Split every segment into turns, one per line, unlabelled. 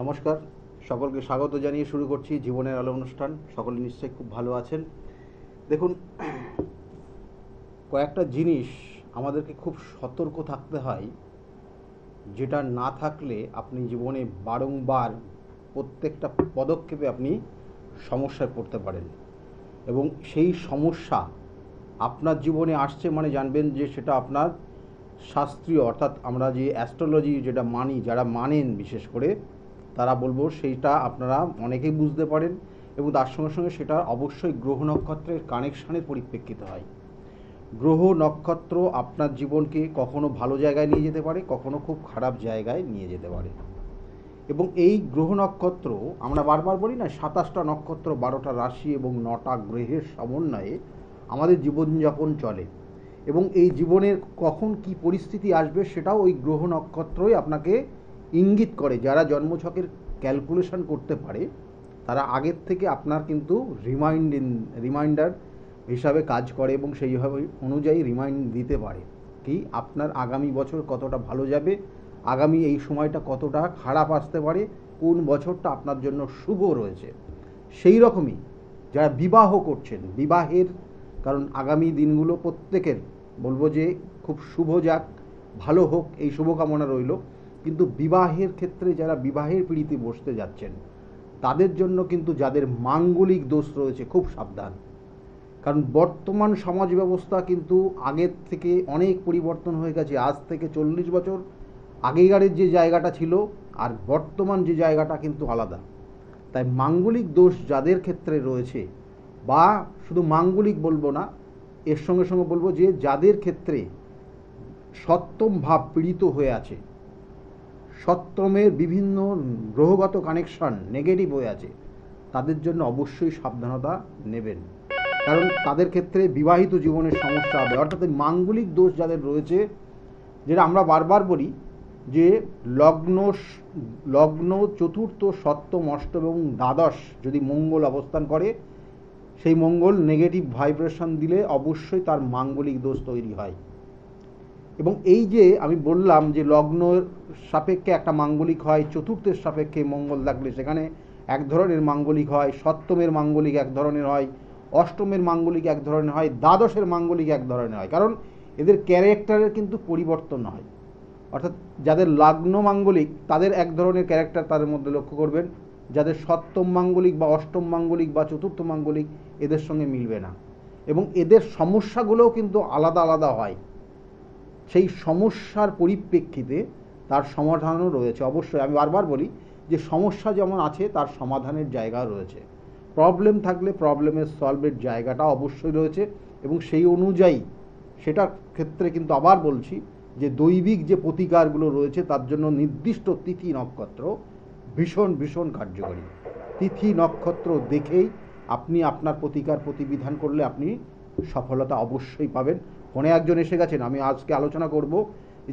নমস্কার, সকলকে স্বাগত জানিয়ে শুরু করছি জীবনের আলো অনুষ্ঠান। সকলে নিশ্চয়ই খুব ভালো আছেন। দেখুন, কয়েকটা জিনিস আমাদেরকে খুব সতর্ক থাকতে হয়, যেটা না থাকলে আপনি জীবনে বারংবার প্রত্যেকটা পদক্ষেপে আপনি সমস্যায় পড়তে পারেন। এবং সেই সমস্যা আপনার জীবনে আসছে মানে জানবেন যে সেটা আপনার শাস্ত্রীয়, অর্থাৎ আমরা যে অ্যাস্ট্রোলজি যেটা মানি, যারা মানেন বিশেষ করে তারা বলবো সেইটা আপনারা অনেকেই বুঝতে পারেন। এবং তার সঙ্গে সঙ্গে সেটা অবশ্যই গ্রহ নক্ষত্রের কানেকশানের পরিপ্রেক্ষিতে হয়। গ্রহ নক্ষত্র আপনার জীবনকে কখনো ভালো জায়গায় নিয়ে যেতে পারে, কখনো খুব খারাপ জায়গায় নিয়ে যেতে পারে। এবং এই গ্রহ নক্ষত্র, আমরা বারবার বলি না, 27টা নক্ষত্র, 12টা রাশি এবং 9টা গ্রহের সমন্বয়ে আমাদের জীবনযাপন চলে। এবং এই জীবনের কখন কি পরিস্থিতি আসবে সেটাও ওই গ্রহ নক্ষত্রই আপনাকে ইঙ্গিত করে। যারা জন্মছকের ক্যালকুলেশন করতে পারে তারা আগের থেকে আপনার কিন্তু রিমাইন্ডার হিসাবে কাজ করে এবং সেইভাবে অনুযায়ী রিমাইন্ড দিতে পারে কি আপনার আগামী বছর কতটা ভালো যাবে, আগামী এই সময়টা কতটা খারাপ আসতে পারে, কোন বছরটা আপনার জন্য শুভ রয়েছে। সেই রকমই যারা বিবাহ করছেন, বিবাহের, কারণ আগামী দিনগুলো প্রত্যেকের বলবো যে খুব শুভ যাক, ভালো হোক, এই শুভকামনা রইল। কিন্তু বিবাহের ক্ষেত্রে যারা বিবাহের পিঁড়িতে বসতে যাচ্ছেন তাদের জন্য কিন্তু যাদের মাঙ্গলিক দোষ রয়েছে খুব সাবধান। কারণ বর্তমান সমাজ ব্যবস্থা কিন্তু আগের থেকে অনেক পরিবর্তন হয়ে গেছে। আজ থেকে 40 বছর আগেকারের যে জায়গাটা ছিল আর বর্তমান যে জায়গাটা কিন্তু আলাদা। তাই মাঙ্গলিক দোষ যাদের ক্ষেত্রে রয়েছে, বা শুধু মাঙ্গলিক বলবো না, এর সঙ্গে সঙ্গে বলবো যে যাদের ক্ষেত্রে সপ্তম ভাব পীড়িত হয়ে আছে, সপ্তমের বিভিন্ন গ্রহগত কানেকশন নেগেটিভ হয়ে আছে, তাদের জন্য অবশ্যই সাবধানতা নেবেন। কারণ তাদের ক্ষেত্রে বিবাহিত জীবনের সমস্যা হবে। অর্থাৎ মাঙ্গলিক দোষ যাদের রয়েছে, যেটা আমরা বারবার বলি যে লগ্ন চতুর্থ, সপ্তম, অষ্টম এবং দ্বাদশ যদি মঙ্গল অবস্থান করে, সেই মঙ্গল নেগেটিভ ভাইব্রেশন দিলে অবশ্যই তার মাঙ্গলিক দোষ তৈরি হয়। এবং এই যে আমি বললাম যে লগ্নের সাপেক্ষে একটা মাঙ্গলিক হয়, চতুর্থের সাপেক্ষে মঙ্গল থাকলে সেখানে এক ধরনের মাঙ্গলিক হয়, সপ্তমের মাঙ্গলিক এক ধরনের হয়, অষ্টমের মাঙ্গলিক এক ধরনের হয়, দ্বাদশের মাঙ্গলিক এক ধরনের হয়। কারণ এদের ক্যারেক্টারের কিন্তু পরিবর্তন হয়। অর্থাৎ যাদের লগ্ন মাঙ্গলিক তাদের এক ধরনের ক্যারেক্টার তাদের মধ্যে লক্ষ্য করবেন, যাদের সপ্তম মাঙ্গলিক বা অষ্টম মাঙ্গলিক বা চতুর্থ মাঙ্গলিক এদের সঙ্গে মিলবে না। এবং এদের সমস্যাগুলোও কিন্তু আলাদা আলাদা হয়। সেই সমস্যার পরিপ্রেক্ষিতে তার সমাধানও রয়েছে। অবশ্যই আমি বারবার বলি যে সমস্যা যেমন আছে তার সমাধানের জায়গা রয়েছে। প্রবলেম থাকলে প্রবলেমের সলভের জায়গাটা অবশ্যই রয়েছে। এবং সেই অনুযায়ী সেটার ক্ষেত্রে কিন্তু আবার বলছি যে দৈবিক যে প্রতিকারগুলো রয়েছে তার জন্য নির্দিষ্ট তিথি নক্ষত্র ভীষণ ভীষণ কার্যকরী। তিথি নক্ষত্র দেখেই আপনি আপনার প্রতিকার প্রতিবিধান করলে আপনি সফলতা অবশ্যই পাবেন। ফোনে একজন এসে গেছেন, আমি আজকে আলোচনা করব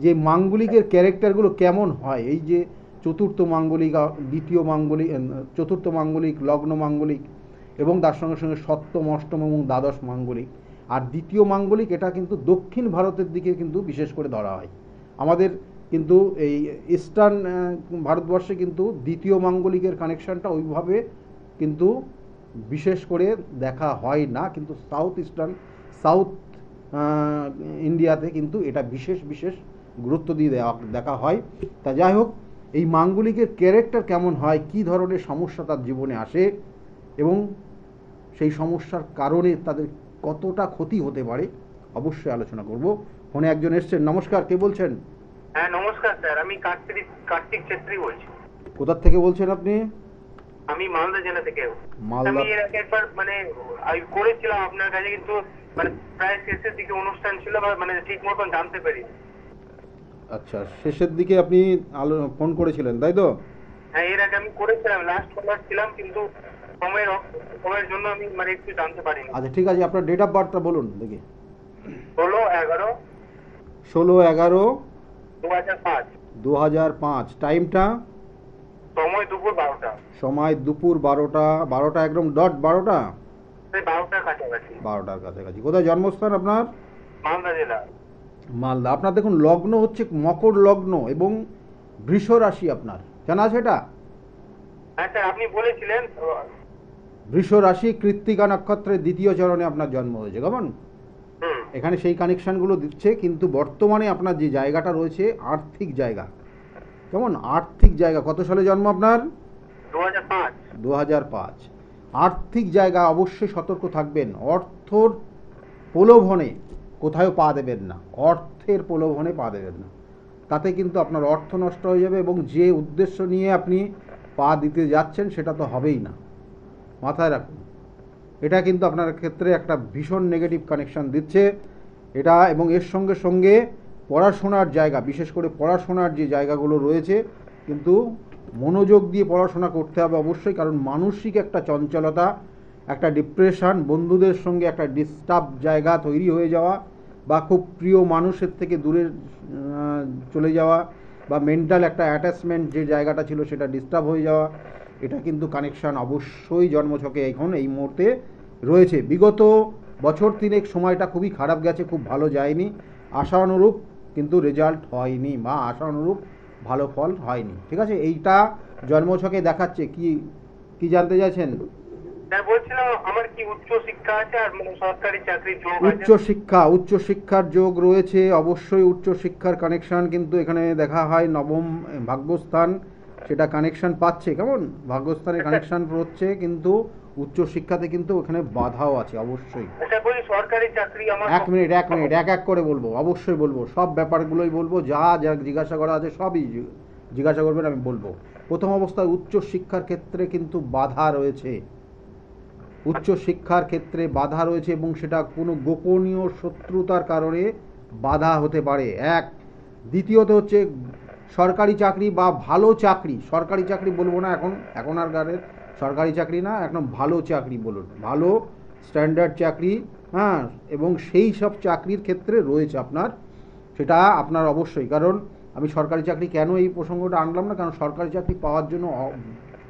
যে মাঙ্গলিকের ক্যারেক্টারগুলো কেমন হয়। এই যে চতুর্থ মাঙ্গলিক, দ্বিতীয় মাঙ্গলিক, চতুর্থ মাঙ্গলিক, লগ্ন মাঙ্গলিক এবং তার সঙ্গে সঙ্গে সপ্তম, অষ্টম এবং দ্বাদশ মাঙ্গলিক। আর দ্বিতীয় মাঙ্গলিক এটা কিন্তু দক্ষিণ ভারতের দিকে কিন্তু বিশেষ করে ধরা হয়। আমাদের কিন্তু এই ইস্টার্ন ভারতবর্ষে কিন্তু দ্বিতীয় মাঙ্গলিকের কানেকশানটা ওইভাবে কিন্তু বিশেষ করে দেখা হয় না। কিন্তু সাউথ ইন্ডিয়াতে কিন্তু এটা বিশেষ বিশেষ গুরুত্ব দিয়ে দেখা হয়। তা যাই হোক, এই মাঙ্গলিকের ক্যারেক্টার কেমন হয়, কী ধরনের সমস্যা তার জীবনে আসে এবং সেই সমস্যার কারণে তাদের কতটা ক্ষতি হতে পারে অবশ্যই আলোচনা করব। ফোনে একজন এসছেন। নমস্কার, কে বলছেন?
হ্যাঁ নমস্কার স্যার, আমি কার্তিক ছেত্রী বলছি।
কোথা থেকে বলছেন আপনি?
আমি মালদা জেলা থেকে।
মালদা।
আমি এর আগে একবার আমি করেছিলাম আপনার কাছে, কিন্তু প্রায় শেষের দিকে অনুষ্ঠান ছিল, মানে ঠিক মতন জানতে পারি।
আচ্ছা, শেষের দিকে আপনি ফোন করেছিলেন তাই তো?
হ্যাঁ, এর আগে আমি করেছিলাম, লাস্ট কলার ছিলাম, কিন্তু সময়ের জন্য আমি একটু জানতে পারিনি।
আচ্ছা ঠিক আছে, আপনার ডেট অফ বার্থটা বলুন দেখি।
16/11/2005।
2005। টাইমটা?
সময় দুপুর 12টা।
সময় দুপুর 12টা। 12টা একদম ডট 12টা?
12টার কাছাকাছি।
12টার কাছাকাছি। কোথায় জন্মস্থান আপনার?
মালদা জেলা।
মালদা। আপনার দেখুন লগ্ন হচ্ছে মকর লগ্ন এবং বৃষ রাশি আপনার, জানা আছে এটা?
হ্যাঁ স্যার, আপনি বলেছিলেন।
বৃষ রাশি কৃত্তিকা নক্ষত্রের দ্বিতীয় চরণে আপনার জন্ম হয়েছে কেমন?
হুম।
এখানে সেই কানেকশানগুলো দিচ্ছে, কিন্তু বর্তমানে আপনার যে জায়গাটা রয়েছে আর্থিক জায়গা, কেমন আর্থিক জায়গা, কত সালে জন্ম আপনার?
2005।
2005। আর্থিক জায়গা অবশ্যই সতর্ক থাকবেন, অর্থর প্রলোভনে কোথাও পা দেবেন না, অর্থের প্রলোভনে পা দেবেন না, তাতে কিন্তু আপনার অর্থ নষ্ট হয়ে যাবে এবং যে উদ্দেশ্য নিয়ে আপনি পা দিতে যাচ্ছেন সেটা তো হবেই না, মাথায় রাখুন। এটা কিন্তু আপনার ক্ষেত্রে একটা ভীষণ নেগেটিভ কানেকশান দিচ্ছে এটা, এবং এর সঙ্গে সঙ্গে পড়াশোনার জায়গা, বিশেষ করে পড়াশোনার যে জায়গাগুলো রয়েছে, কিন্তু মনোযোগ দিয়ে পড়াশোনা করতে হবে অবশ্যই, কারণ মানসিক একটা চঞ্চলতা, একটা ডিপ্রেশন, বন্ধুদের সঙ্গে একটা ডিস্টার্ব জায়গা তৈরি হয়ে যাওয়া, বা খুব প্রিয় মানুষের থেকে দূরে চলে যাওয়া, বা মেন্টাল একটা অ্যাটাচমেন্ট যে জায়গাটা ছিল সেটা ডিস্টার্ব হয়ে যাওয়া, এটা কিন্তু কানেকশান অবশ্যই জন্মছকে এখন এই মুহূর্তে রয়েছে। বিগত বছর তিনেক সময়টা খুবই খারাপ গেছে, খুব ভালো যায়নি, আশানুরূপ কিন্তু রেজাল্ট হয়নি, বা আশানুরূপ ভালো ফল হয়নি, ঠিক আছে? এইটা জন্মছকে দেখাচ্ছে। কি কি জানতে চাইছেন?
স্যার বলছিলাম আমার কি উচ্চ শিক্ষা আছে আর মানে সরকারি চাকরির যোগ আছে?
উচ্চ শিক্ষার যোগ রয়েছে অবশ্যই। উচ্চ শিক্ষার কানেকশান কিন্তু এখানে দেখা হয়, নবম ভাগ্যস্থান সেটা কানেকশান পাচ্ছে, কেমন ভাগ্যস্থানের কানেকশান হচ্ছে, কিন্তু উচ্চ শিক্ষাতে কিন্তু ওখানে বাধাও আছে অবশ্যই।
স্যার বলি সরকারি চাকরি আমার।
এক মিনিট এক এক করে বলবো, অবশ্যই বলবো, সব ব্যাপারগুলোই বলবো, যা যা জিজ্ঞাসা করা আছে সবই জিজ্ঞাসা করবেন, আমি বলবো। প্রথম অবস্থায় উচ্চ শিক্ষার ক্ষেত্রে কিন্তু বাধা রয়েছে, উচ্চ শিক্ষার ক্ষেত্রে বাধা রয়েছে, এবং সেটা কোনো গোপনীয় শত্রুতার কারণে বাধা হতে পারে, এক। দ্বিতীয়ত হচ্ছে সরকারি চাকরি বা ভালো চাকরি, সরকারি চাকরি বলবো না এখন আর গানের সরকারি চাকরি না, এখন ভালো চাকরি বলুন, ভালো স্ট্যান্ডার্ড চাকরি, হ্যাঁ, এবং সেই সব চাকরির ক্ষেত্রে রয়েছে আপনার, সেটা আপনার অবশ্যই। কারণ আমি সরকারি চাকরি কেন এই প্রসঙ্গটা আনলাম না, কারণ সরকারি চাকরি পাওয়ার জন্য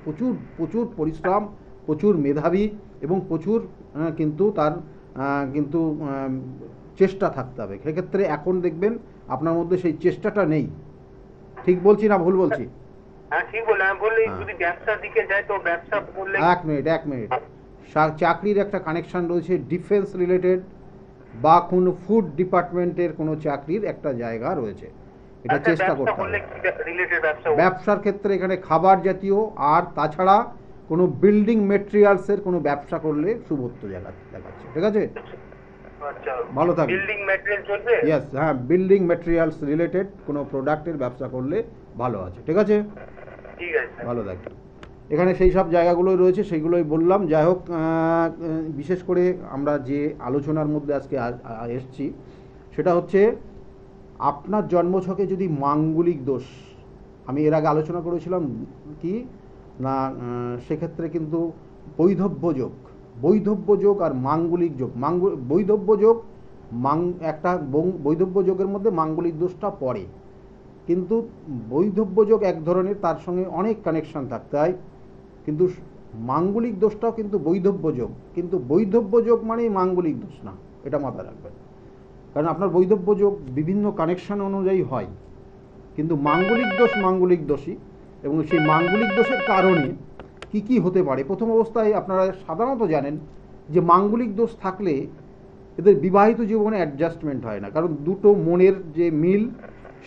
প্রচুর প্রচুর পরিশ্রম, প্রচুর মেধাবী, এবং প্রচুর কিন্তু তার কিন্তু চেষ্টা থাকতে হবে। সেক্ষেত্রে এখন দেখবেন আপনার মধ্যে সেই চেষ্টাটা নেই। ঠিক বলছি না ভুল বলছি?
হ্যাঁ ঠিক বললেন। আমি বললি যদি ব্যবসার দিকে যাই তো ব্যবসা করলে।
এক মিনিট চাকরির একটা কানেকশান রয়েছে, ডিফেন্স রিলেটেড বা কোনো ফুড ডিপার্টমেন্টের কোনো চাকরির একটা জায়গা রয়েছে, এটা চেষ্টা করতে হবে। ব্যবসার ক্ষেত্রে এখানে খাবার জাতীয়, আর তাছাড়া কোনো বিল্ডিং মেটেরিয়ালসের কোনো ব্যবসা করলে শুভত্ব দেখাচ্ছে, ঠিক আছে? ভালো থাকবে।
বিল্ডিং ম্যাটেরিয়াল চলবে?
ইয়েস, হ্যাঁ, বিল্ডিং ম্যাটেরিয়ালস রিলেটেড কোনো প্রোডাক্টের ব্যবসা করলে ভালো আছে, ঠিক আছে?
ঠিক আছে,
ভালো থাকবে। এখানে সেই সব জায়গাগুলোই রয়েছে, সেইগুলোই বললাম। যাই হোক, বিশেষ করে আমরা যে আলোচনার মধ্যে আজকে এসছি সেটা হচ্ছে আপনার জন্মছকে যদি মাঙ্গলিক দোষ, আমি এর আগে আলোচনা করেছিলাম কি না, সেক্ষেত্রে কিন্তু বৈধব্য যোগ আর মাঙ্গলিক যোগ, বৈধব্য যোগ একটা বৈধব্য যোগের মধ্যে মাঙ্গলিক দোষটা পড়ে, কিন্তু বৈধব্য যোগ এক ধরনের, তার সঙ্গে অনেক কানেকশান থাকতে হয়, কিন্তু মাঙ্গলিক দোষটাও কিন্তু বৈধব্য যোগ, কিন্তু বৈধব্য যোগ মানেই মাঙ্গলিক দোষ না, এটা মাথায় রাখবেন। কারণ আপনার বৈধব্য যোগ বিভিন্ন কানেকশান অনুযায়ী হয়, কিন্তু মাঙ্গলিক দোষই। এবং সেই মাঙ্গলিক দোষের কারণে কি কি হতে পারে, প্রথম অবস্থায় আপনারা সাধারণত জানেন যে মাঙ্গলিক দোষ থাকলে এদের বিবাহিত জীবনে অ্যাডজাস্টমেন্ট হয় না, কারণ দুটো মনের যে মিল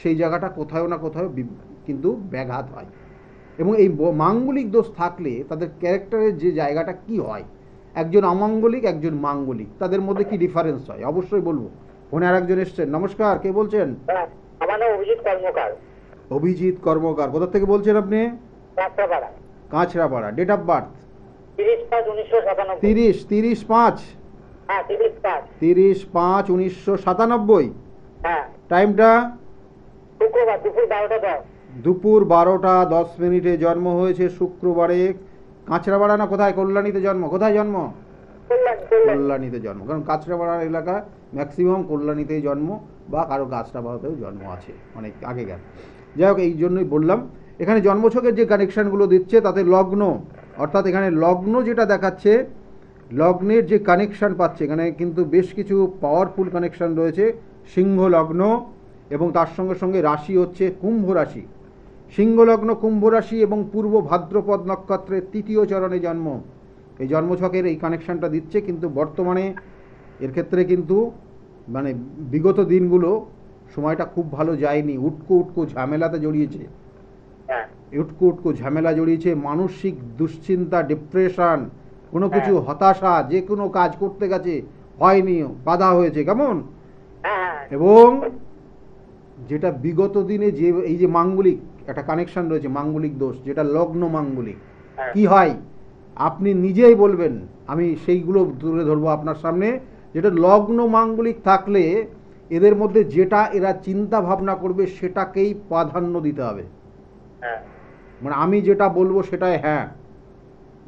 সেই জায়গাটা কোথাও না কোথাও কিন্তু ব্যাঘাত হয়, এবং এই মাঙ্গলিক দোষ থাকলে তাদের ক্যারেক্টারের যে জায়গাটা কি হয়, একজন অমাঙ্গলিক একজন মাঙ্গলিক, তাদের মধ্যে কি ডিফারেন্স হয় অবশ্যই বলবো। ফোনে আর একজন এসছেন, নমস্কার, কে বলছেন?
আমার নাম অভিজিৎ কর্মকার।
অভিজিৎ কর্মকার, কোথা থেকে বলছেন আপনি? কাঁচরাপাড়া। Date of birth? 30/5/1997। টাইমটা? দুপুর 12টা 10 জন্ম হয়েছে শুক্রবারে। কাঁচরাপাড়া না কোথায়? কল্যাণীতে জন্ম? কোথায় জন্ম? কল্যাণীতে জন্ম, কারণ কাঁচরাপাড়ার এলাকা ম্যাক্সিমাম কল্যাণীতেই জন্ম, বা কারো কাঁচরাপাড়াতেও জন্ম আছে অনেক আগেকার। যাই হোক, এই জন্যই বললাম এখানে জন্মছকের যে কানেকশানগুলো দিচ্ছে তাতে লগ্ন, অর্থাৎ এখানে লগ্ন যেটা দেখাচ্ছে, লগ্নের যে কানেকশান পাচ্ছে, এখানে কিন্তু বেশ কিছু পাওয়ারফুল কানেকশান রয়েছে। সিংহ লগ্ন, এবং তার সঙ্গে সঙ্গে রাশি হচ্ছে কুম্ভ রাশি। সিংহলগ্ন, কুম্ভ রাশি এবং পূর্ব ভাদ্রপদ নক্ষত্রের তৃতীয় চরণে জন্ম। এই জন্মছকের এই কানেকশনটা দিচ্ছে, কিন্তু বর্তমানে এর ক্ষেত্রে কিন্তু মানে বিগত দিনগুলো সময়টা খুব ভালো যায়নি। উটকো উটকো ঝামেলাতে জড়িয়েছে,
হ্যাঁ
উটকো উটকো ঝামেলা জড়িয়েছে, মানসিক দুশ্চিন্তা, ডিপ্রেশন, কোনো কিছু হতাশা, যে কোনো কাজ করতে গেছে হয়নি, বাধা হয়েছে, কেমন?
হ্যাঁ
এবং যেটা বিগত দিনে যে এই যে মাঙ্গলিক একটা কানেকশন রয়েছে, মাঙ্গলিক দোষ, যেটা লগ্ন মাঙ্গলিক,
হ্যাঁ
কি হয় আপনি নিজেই বলবেন, আমি সেইগুলো তুলে ধরবো আপনার সামনে। যেটা লগ্ন মাঙ্গলিক থাকলে এদের মধ্যে যেটা এরা চিন্তা ভাবনা করবে সেটাকেই প্রাধান্য দিতে হবে।
হ্যাঁ
মানে আমি যেটা বলবো সেটাই হ্যাঁ,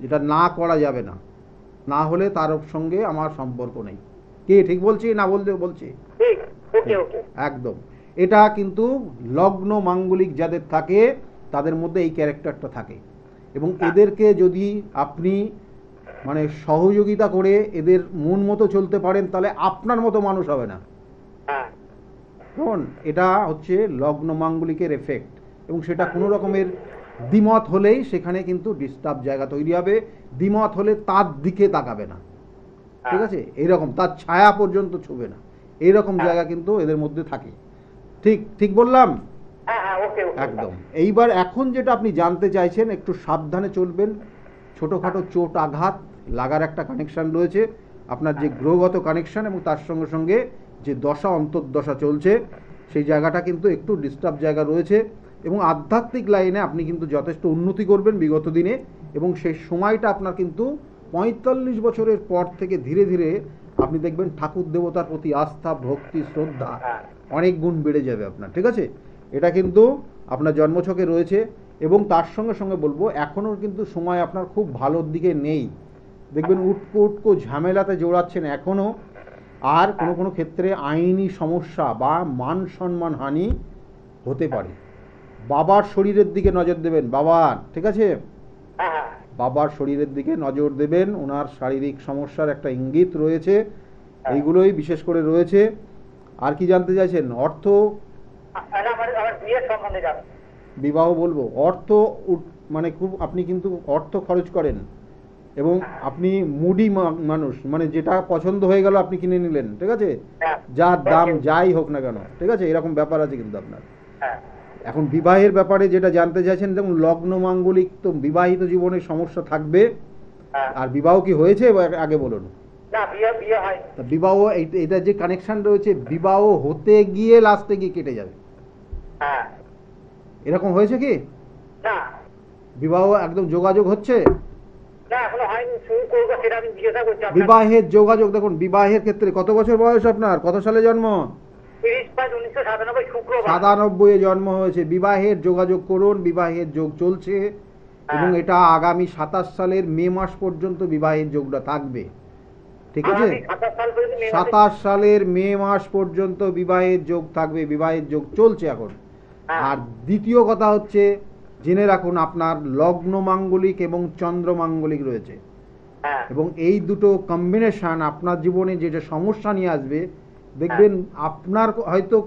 যেটা না করা যাবে না, না হলে তার সঙ্গে আমার সম্পর্ক নেই। কে ঠিক বলছি না বলছি?
ঠিক, ওকে ওকে।
একদম। এটা কিন্তু লগ্ন মাঙ্গলিক যাদের থাকে তাদের মধ্যে এই ক্যারেক্টারটা থাকে, এবং এদেরকে যদি আপনি মানে সহযোগিতা করে এদের মন মতো চলতে পারেন তাহলে আপনার মতো মানুষ হবে না।
হ্যাঁ
কেমন? এটা হচ্ছে লগ্ন মাঙ্গলিকের এফেক্ট, এবং সেটা কোনো রকমের দ্বিমত হলেই সেখানে কিন্তু ডিস্টার্ব জায়গা তৈরি হবে। দ্বিমত হলে তার দিকে তাকাবে না, ঠিক আছে? এইরকম তার ছায়া পর্যন্ত ছুবে না, এইরকম জায়গা কিন্তু এদের মধ্যে থাকে। ঠিক ঠিক বললাম?
হ্যাঁ হ্যাঁ ওকে ওকে।
একদম। এইবার এখন যেটা আপনি জানতে চাইছেন, একটু সাবধানে চলবেন। ছোটোখাটো চোট আঘাত লাগার একটা কানেকশান রয়েছে, আপনার যে গ্রহগত কানেকশান এবং তার সঙ্গে সঙ্গে যে দশা অন্তর্দশা চলছে সেই জায়গাটা কিন্তু একটু ডিস্টার্ব জায়গা রয়েছে। এবং আধ্যাত্মিক লাইনে আপনি কিন্তু যথেষ্ট উন্নতি করবেন বিগত দিনে, এবং সেই সময়টা আপনার কিন্তু 45 বছরের পর থেকে ধীরে ধীরে আপনি দেখবেন ঠাকুর দেবতার প্রতি আস্থা, ভক্তি, শ্রদ্ধা অনেক গুণ বেড়ে যাবে আপনার, ঠিক আছে? এটা কিন্তু আপনার জন্মছকে রয়েছে। এবং তার সঙ্গে সঙ্গে বলবো এখনও কিন্তু সময় আপনার খুব ভালোর দিকে নেই। দেখবেন উটকো উটকো ঝামেলাতে জড়াচ্ছেন এখনও, আর কোনো কোনো ক্ষেত্রে আইনি সমস্যা বা মান সম্মান হানি হতে পারে। বাবার শরীরের দিকে নজর দেবেন, বাবার, ঠিক আছে?
হ্যাঁ
বাবার শরীরের দিকে নজর দেবেন, ওনার শারীরিক সমস্যার একটা ইঙ্গিত রয়েছে, এইগুলোই বিশেষ করে রয়েছে। আর কি জানতে চাইছেন? অর্থ,
আমার বিয়ের সম্বন্ধে জানো?
বিবাহ বলবো, অর্থ মানে খুব আপনি কিন্তু অর্থ খরচ করেন, এবং আপনি মুডি মানুষ, মানে যেটা পছন্দ হয়ে গেল আপনি কিনে নিলেন, ঠিক আছে? যার দাম যাই হোক না কেন, ঠিক আছে? এরকম ব্যাপার আছে কিন্তু আপনার।
হ্যাঁ
এখন বিবাহের ব্যাপারে যেটা জানতে চাইছেন, যেমন লগ্ন মাঙ্গলিক, তো বিবাহিত জীবনে সমস্যা থাকবে। আর বিবাহ কি হয়েছে আগে বলুন?
না, বিয়ে বিয়ে হয়।
তা বিবাহ এটা যে কানেকশন রয়েছে, বিবাহ হতে গিয়ে লাস্টে গিয়ে কেটে যাবে,
হ্যাঁ
এরকম হয়েছে কি?
না
বিবাহ একদম যোগাযোগ হচ্ছে,
না এখনো হয়নি, শুরু করবো সেটা আমি জিজ্ঞাসা করছি আপনাকে।
বিবাহের যোগাযোগ। দেখুন বিবাহের ক্ষেত্রে কত বছর বয়স আপনার, কত সালে জন্ম?
30/5/1997 শুক্রবার।
97-এ জন্ম হয়েছে। বিবাহের যোগাযোগ করুন, বিবাহের যোগ চলছে, এবং এটা আগামী 27 সালের মে মাস পর্যন্ত বিবাহের যোগটা থাকবে, ঠিক আছে? 27 সালের মে মাস পর্যন্ত বিবাহের যোগ থাকবে, বিবাহের যোগ চলছে এখন। আর দ্বিতীয় কথা হচ্ছে, জেনে রাখুন আপনার লগ্ন মাঙ্গলিক এবং চন্দ্র মাঙ্গলিক রয়েছে, এবং এই দুটো কম্বিনেশন আপনার জীবনে যেটা সমস্যা নিয়ে আসবে, দেখবেন আপনার হয়তো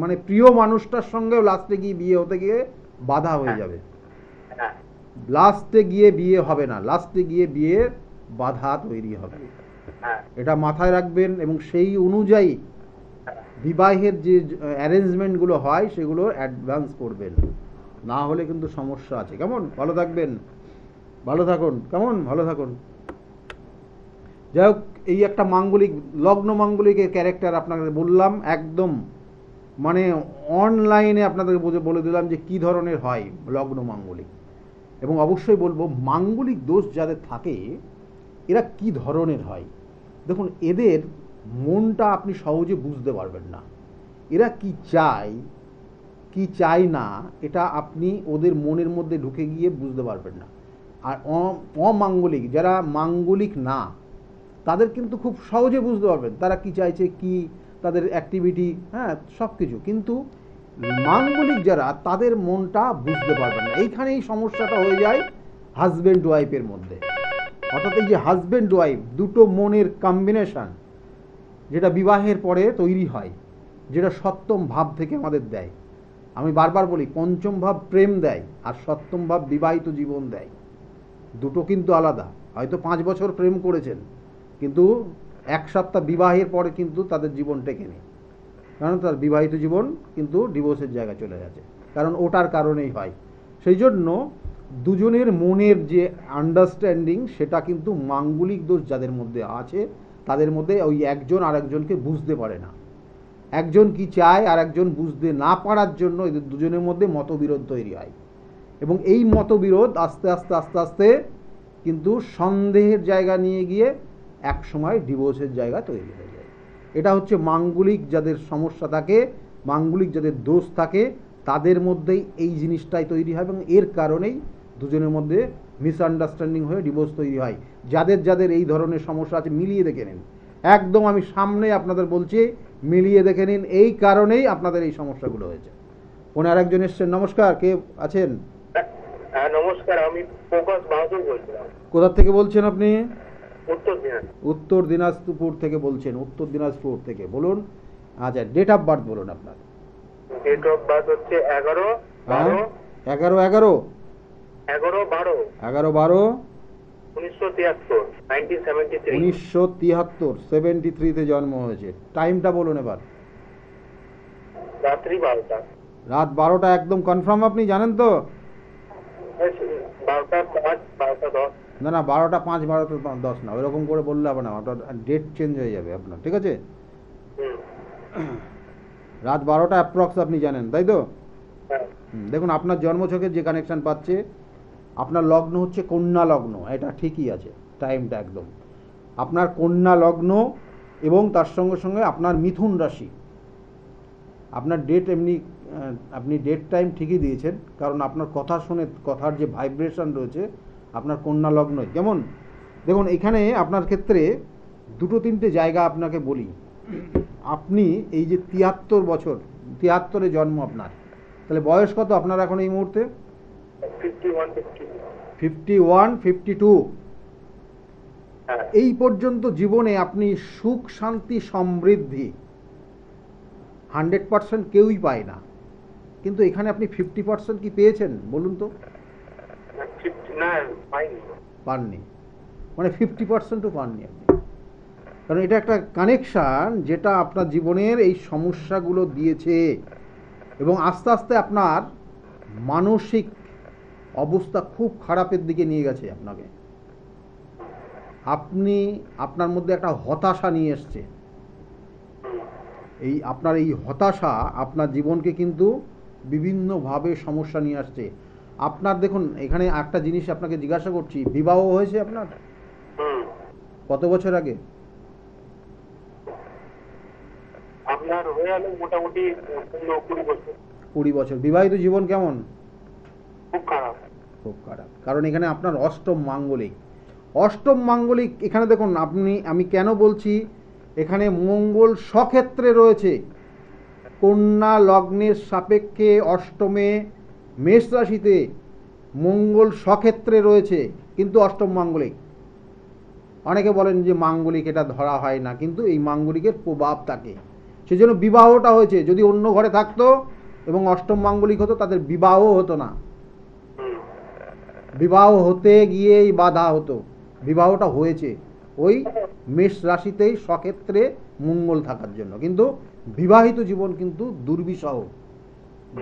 মানে প্রিয় মানুষটার সঙ্গেও লাস্টে গিয়ে বিয়ে হতে গিয়ে বাধা হয়ে যাবে, লাস্টে গিয়ে বিয়ে হবে না, লাস্টে গিয়ে বিয়ে বাধা তৈরি হবে। এটা মাথায় রাখবেন, এবং সেই অনুযায়ী বিবাহের যে অ্যারেঞ্জমেন্টগুলো হয় সেগুলো অ্যাডভান্স করবেন, না হলে কিন্তু সমস্যা আছে। কেমন? ভালো থাকবেন, ভালো থাকুন, কেমন? ভালো থাকুন। যাই হোক, এই একটা মাঙ্গলিক, লগ্ন মাঙ্গলিকের ক্যারেক্টার আপনাদের বললাম, একদম মানে অনলাইনে আপনাদের বলে দিলাম যে কি ধরনের হয় লগ্ন মাঙ্গলিক। এবং অবশ্যই বলবো মাঙ্গলিক দোষ যাদের থাকে এরা কি ধরনের হয়। দেখুন, এদের মনটা আপনি সহজে বুঝতে পারবেন না, এরা কি চায় কি চায় না, এটা আপনি ওদের মনের মধ্যে ঢুকে গিয়ে বুঝতে পারবেন না। আর অমাঙ্গলিক, যারা মাঙ্গলিক না, তাদের কিন্তু খুব সহজে বুঝতে পারবেন তারা কি চাইছে, কি তাদের অ্যাক্টিভিটি, হ্যাঁ সব কিছু। কিন্তু মাঙ্গলিক যারা, তাদের মনটা বুঝতে পারবেন না। এইখানেই সমস্যাটা হয়ে যায় হাজব্যান্ড ওয়াইফের মধ্যে। অর্থাৎ এই যে হাজব্যান্ড ওয়াইফ দুটো মনের কম্বিনেশন, যেটা বিবাহের পরে তৈরি হয়, যেটা সপ্তম ভাব থেকে আমাদের দেয়, আমি বারবার বলি, পঞ্চম ভাব প্রেম দেয় আর সপ্তম ভাব বিবাহিত জীবন দেয়। দুটো কিন্তু আলাদা। হয়তো 5 বছর প্রেম করেছেন, কিন্তু 1 সপ্তাহ বিবাহের পরে কিন্তু তাদের জীবন টেকে নেই, কারণ তার বিবাহিত জীবন কিন্তু ডিভোর্সের জায়গায় চলে গেছে, কারণ ওটার কারণেই হয়। সেই জন্য দুজনের মনের যে আন্ডারস্ট্যান্ডিং, সেটা কিন্তু মাঙ্গলিক দোষ যাদের মধ্যে আছে তাদের মধ্যে ওই একজন আর একজনকে বুঝতে পারে না। একজন কি চায় আর একজন বুঝতে না পারার জন্য এদের দুজনের মধ্যে মতবিরোধ তৈরি হয়, এবং এই মতবিরোধ আস্তে আস্তে আস্তে আস্তে কিন্তু সন্দেহের জায়গা নিয়ে গিয়ে এক সময় ডিভোর্সের জায়গা তৈরি হয়ে যায়। এটা হচ্ছে মাঙ্গলিক যাদের সমস্যা থাকে, মাঙ্গলিক যাদের দোষ থাকে, তাদের মধ্যেই এই জিনিসটাই তৈরি হয়, এবং এর কারণেই দুজনের মধ্যে মিসআন্ডারস্ট্যান্ডিং হয়ে ডিভোর্স তৈরি হয়। যাদের যাদের এই ধরনের সমস্যা আছে মিলিয়ে দেখে নিন, একদম আমি সামনে আপনাদের বলছি, মিলিয়ে দেখে নিন, এই কারণেই আপনাদের এই সমস্যাগুলো হয়েছে। ফোনে আরেকজন এসছেন। নমস্কার, কে আছেন?
হ্যাঁ নমস্কার, আমি প্রকাশ বাহাদুর বলছিলাম।
কোথা থেকে বলছেন আপনি?
উত্তর দিনাজপুর।
উত্তর দিনাজপুর থেকে বলছেন? উত্তর দিনাজপুর থেকে বলুন। আচ্ছা, ডেট অফ বার্থ বলুন আপনার।
ডেট অফ বার্থ হচ্ছে 11/12
11/11
11/12
11/12
1973 1973।
1973 73-তে জন্ম হয়েছে। টাইমটা বলুন এবার।
রাত্রি 12টা।
রাত 12টা একদম কনফার্ম আপনি জানেন তো?
12টা 5 12টা 10।
না না, 12টা 5 12টা 10 না, ওইরকম করে বললে হবে না, ওটা ডেট চেঞ্জ হয়ে যাবে আপনার, ঠিক আছে? রাত 12টা অ্যাপ্রক্স আপনি জানেন, তাই তো?
হ্যাঁ।
দেখুন, আপনার জন্মছকের যে কানেকশন পাচ্ছে, আপনার লগ্ন হচ্ছে কন্যা লগ্ন, এটা ঠিকই আছে টাইমটা একদম। আপনার কন্যা লগ্ন এবং তার সঙ্গে সঙ্গে আপনার মিথুন রাশি। আপনার ডেট এমনি আপনি ডেট টাইম ঠিকই দিয়েছেন, কারণ আপনার কথা শুনে কথার যে ভাইব্রেশন রয়েছে আপনার কন্যা লগ্ন। যেমন দেখুন, এখানে আপনার ক্ষেত্রে 2-3টে জায়গা আপনাকে বলি। আপনি এই যে 73 বছর, 73-এ জন্ম আপনার, তাহলে বয়স কত আপনার এখন এই মুহূর্তে? 51 52। এই পর্যন্ত জীবনে আপনি সুখ শান্তি সমৃদ্ধি 100% কেউই পায় না, কিন্তু এখানে আপনি 50% কি পেয়েছেন বলুন তো?
না, পাইনি।
পাননি, মানে 50%ও পাননি আপনি। কারণ এটা একটা কানেকশান যেটা আপনার জীবনের এই সমস্যাগুলো দিয়েছে, এবং আস্তে আস্তে আপনার মানসিক অবস্থা খুব খারাপের দিকে নিয়ে গেছে আপনাকে। আপনার মধ্যে একটা হতাশা নিয়ে এসছে। এই আপনার এই হতাশা আপনার জীবনকে কিন্তু বিভিন্নভাবে সমস্যা নিয়ে আসছে। আপনার দেখুন, এখানে একটা জিনিস আপনাকে জিজ্ঞাসা করছি, বিবাহ হয়েছে আপনার কত বছর আগে?
আপনার হয়ে গেল মোটামুটি 20 বছর।
20 বছর। বিবাহিত জীবন কেমন?
খুব খারাপ।
খুব খারাপ, কারণ এখানে আপনার অষ্টম মাঙ্গলিক। অষ্টম মাঙ্গলিক এখানে দেখুন, আমি কেন বলছি, এখানে মঙ্গল স্বক্ষেত্রে রয়েছে, কন্যা লগ্নের সাপেক্ষে অষ্টমে মেষ রাশিতে মঙ্গল স্বক্ষেত্রে রয়েছে, কিন্তু অষ্টম মাঙ্গলিক। অনেকে বলেন যে মাঙ্গলিক এটা ধরা হয় না, কিন্তু এই মাঙ্গলিকের প্রভাব থাকে, সেজন্য বিবাহটা হয়েছে। যদি অন্য ঘরে থাকতো এবং অষ্টম মাঙ্গলিক হতো, তাদের বিবাহ হতো না, বিবাহ হতে গিয়েই বাধা হতো। বিবাহটা হয়েছে ওই মেষ রাশিতেই স্বক্ষেত্রে মঙ্গল থাকার জন্য, কিন্তু বিবাহিত জীবন কিন্তু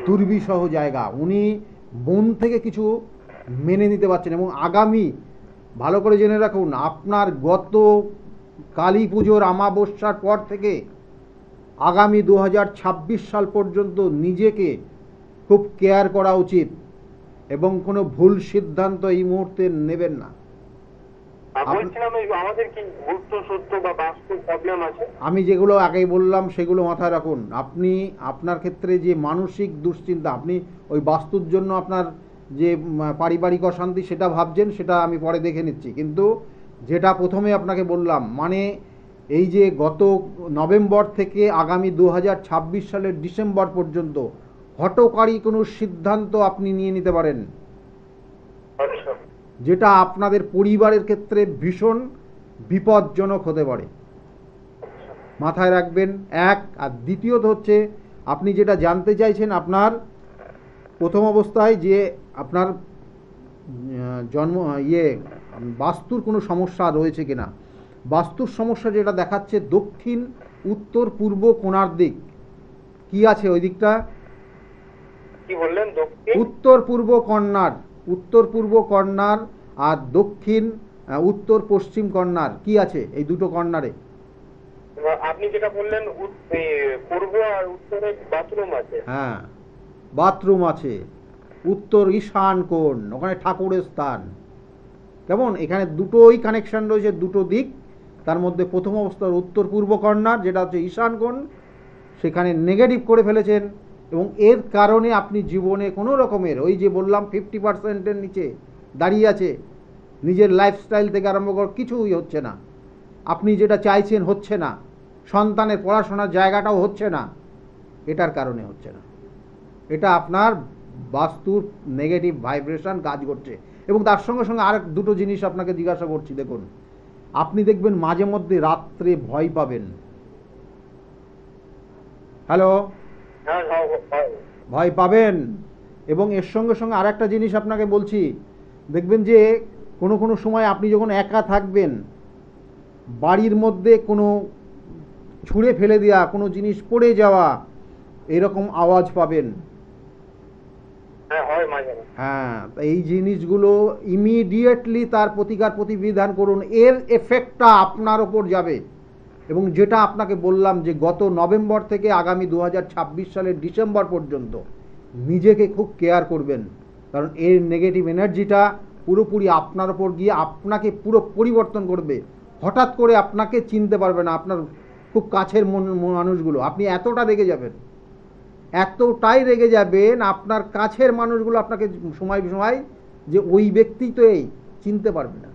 দুর্বিষহ জায়গা। উনি মন থেকে কিছু মেনে নিতে পারছেন, এবং আগামী, ভালো করে জেনে রাখুন, আপনার গত কালী পুজোর অমাবস্যার পর থেকে আগামী 2026 সাল পর্যন্ত নিজেকে খুব কেয়ার করা উচিত, এবং কোনো ভুল সিদ্ধান্ত এই মুহূর্তে নেবেন না।
আমাদের কি ভূত সত্য বা বাস্তু প্রবলেম আছে?
আমি যেগুলো আগেই বললাম সেগুলো মাথায় রাখুন। আপনার ক্ষেত্রে যে মানসিক দুশ্চিন্তা, আপনি ওই বাস্তুর জন্য আপনার যে পারিবারিক অশান্তি সেটা ভাবছেন, সেটা আমি পরে দেখে নিচ্ছি, কিন্তু যেটা প্রথমে আপনাকে বললাম, মানে এই যে গত নভেম্বর থেকে আগামী 2026 সালের ডিসেম্বর পর্যন্ত হঠকারী কোনো সিদ্ধান্ত আপনি নিয়ে নিতে পারেন, যেটা আপনাদের পরিবারের ক্ষেত্রে ভীষণ বিপজ্জনক হতে পারে। মাথায় রাখবেন, এক। আর দ্বিতীয়ত হচ্ছে, আপনি যেটা জানতে চাইছেন, আপনার প্রথম অবস্থায় যে আপনার জন্ম বাস্তুর কোনো সমস্যা রয়েছে কিনা। বাস্তুর সমস্যা যেটা দেখাচ্ছে দক্ষিণ উত্তর পূর্ব কোণার দিক কি আছে ওই দিকটা।
কি বললেন? দক্ষিণ
উত্তর পূর্ব কর্নার, উত্তর পূর্ব কর্নার আর দক্ষিণ উত্তর পশ্চিম কর্নার কি আছে এই দুটো কর্নারে?
আপনি যেটা বললেন পূর্ব আর উত্তরে বাথরুম আছে।
হ্যাঁ, বাথরুম আছে। উত্তর ঈশান কোণ, ওখানে ঠাকুরের স্থান। কেমন, এখানে দুটোই কানেকশন রয়েছে, দুটো দিক। তার মধ্যে প্রথম অবস্থার উত্তর পূর্ব কর্নার যেটা হচ্ছে ঈশান কোণ, সেখানে নেগেটিভ করে ফেলেছেন এবং এর কারণে আপনি জীবনে কোনো রকমের ওই যে বললাম 50%-এর নিচে দাঁড়িয়ে আছে। নিজের লাইফস্টাইল থেকে আরম্ভ করে কিছুই হচ্ছে না, আপনি যেটা চাইছেন হচ্ছে না, সন্তানের পড়াশোনার জায়গাটাও হচ্ছে না। এটার কারণে হচ্ছে না, এটা আপনার বাস্তুর নেগেটিভ ভাইব্রেশন কাজ করছে। এবং তার সঙ্গে সঙ্গে আর দুটো জিনিস আপনাকে জিজ্ঞাসা করছি। দেখুন, আপনি দেখবেন মাঝে মধ্যে রাত্রে ভয় পাবেন। হ্যালো, ভয় পাবেন। এবং এর সঙ্গে সঙ্গে আর একটা জিনিস আপনাকে বলছি, দেখবেন যে কোনো কোনো সময় আপনি যখন একা থাকবেন, বাড়ির মধ্যে কোনো ছুঁড়ে ফেলে দেওয়া কোনো জিনিস পড়ে যাওয়া এরকম আওয়াজ পাবেন। হ্যাঁ, এই জিনিসগুলো ইমিডিয়েটলি তার প্রতিকার প্রতিবিধান করুন, এর এফেক্টটা আপনার ওপর যাবে। এবং যেটা আপনাকে বললাম যে গত নভেম্বর থেকে আগামী 2026 সালের ডিসেম্বর পর্যন্ত নিজেকে খুব কেয়ার করবেন, কারণ এর নেগেটিভ এনার্জিটা পুরোপুরি আপনার ওপর গিয়ে আপনাকে পুরো পরিবর্তন করবে। হঠাৎ করে আপনাকে চিনতে পারবে না আপনার খুব কাছের মানুষগুলো, আপনি এতটা রেগে যাবেন, এতটাই রেগে যাবেন, আপনার কাছের মানুষগুলো আপনাকে সময় সময় যে ওই ব্যক্তি তো এই চিনতে পারবে না।